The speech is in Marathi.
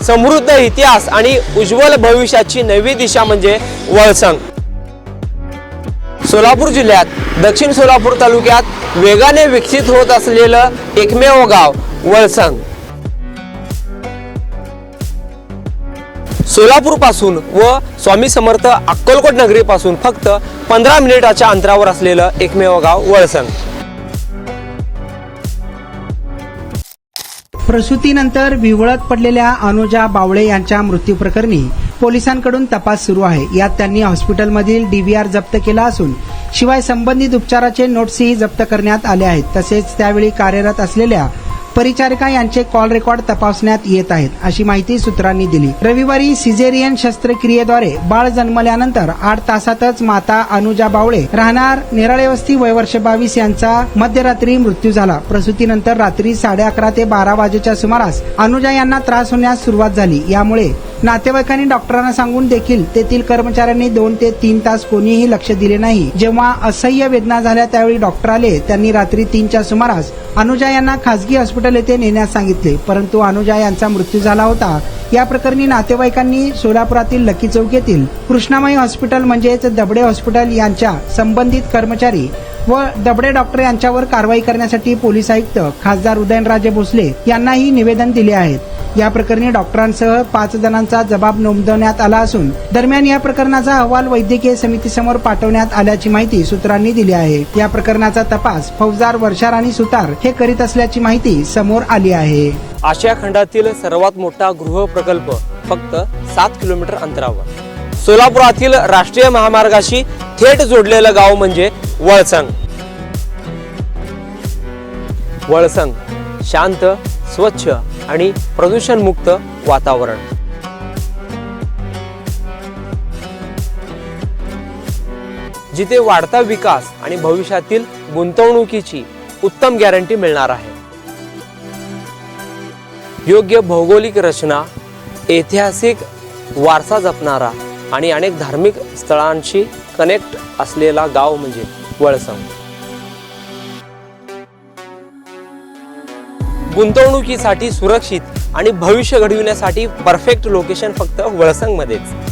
समृद्ध इतिहास आणि उज्ज्वल भविष्याची नवी दिशा म्हणजे वळसंग। सोलापूर जिल्ह्यात दक्षिण सोलापूर तालुक्यात वेगाने विकसित होत असलेलं एकमेव गाव वळसंग। सोलापूर पासून व स्वामी समर्थ अक्कलकोट नगरी पासून फक्त 15 मिनिटाच्या अंतरावर असलेलं एकमेव गाव वळसंग। प्रसूतीनंतर विवळत पडलेल्या अनुजा बावळे यांच्या मृत्यू प्रकरणी पोलिसांकडून तपास सुरू आहे। यात त्यांनी हॉस्पिटलमधील डीव्हीआर जप्त केला असून शिवाय संबंधित उपचाराचे नोट्सही जप्त करण्यात आले आहेत। तसेच त्यावेळी कार्यरत असलेल्या परिचारिका यांचे कॉल रेकॉर्ड तपासण्यात येत आहेत, अशी माहिती सूत्रांनी दिली। रविवारी सिझेरियन शस्त्रक्रियेद्वारे बाळ जन्मल्यानंतर 8 तासातच माता अनुजा बावळे राहणार निराळे वस्ती वय वर्ष 22 यांचा मध्यरात्री मृत्यू झाला। प्रसूतीनंतर रात्री 11:30 ते 12 वाजेच्या सुमारास अनुजा यांना त्रास होण्यास सुरुवात झाली। यामुळे नातेवाईकांनी डॉक्टरांना सांगून देखील तेथील कर्मचाऱ्यांनी 2 ते 3 तास कोणीही लक्ष दिले नाही। जेव्हा असह्य वेदना झाल्या त्यावेळी डॉक्टर आले। त्यांनी रात्री 3च्या सुमारास अनुजा यांना खासगी हॉस्पिटल येथे नेण्यास सांगितले, परंतु अनुजा यांचा मृत्यू झाला होता। या प्रकरणी नातेवाईकांनी सोलापुरातील लकी चौक येथील कृष्णामाई हॉस्पिटल म्हणजेच दबडे हॉस्पिटल यांच्या संबंधित कर्मचारी व दबडे डॉक्टर यांच्यावर कारवाई करण्यासाठी पोलीस आयुक्त खासदार उदयनराजे भोसले यांनाही निवेदन दिले आहेत। या प्रकरणी डॉक्टरांसह 5 जणांचा जबाब नोंदवण्यात आला असून दरम्यान या प्रकरणाचा अहवाल वैद्यकीय समितीसमोर पाठवण्यात आल्याची माहिती सूत्रांनी दिली आहे। या प्रकरणाचा तपास फौजदार वर्षा राणी सुतार हे करीत असल्याची माहिती समोर आली आहे। आशिया खंडातील सर्वात मोठा गृह प्रकल्प फक्त 7 किलोमीटर अंतरावर सोलापुरातील राष्ट्रीय महामार्गाशी थेट जोडलेलं गाव म्हणजे वळसंग। वळसंग शांत, स्वच्छ आणि प्रदूषणमुक्त वातावरण। जिथे वाढता विकास आणि भविष्यातील गुंतवणुकीची उत्तम गॅरंटी मिळणार आहे। योग्य भौगोलिक रचना, ऐतिहासिक वारसा जपणारा आणि अनेक धार्मिक स्थळांशी कनेक्ट असलेला गाव म्हणजे वळसंग। गुंतवणुकीसाठी सुरक्षित आणि भविष्य घडविण्यासाठी परफेक्ट लोकेशन फक्त वळसंग मध्येच।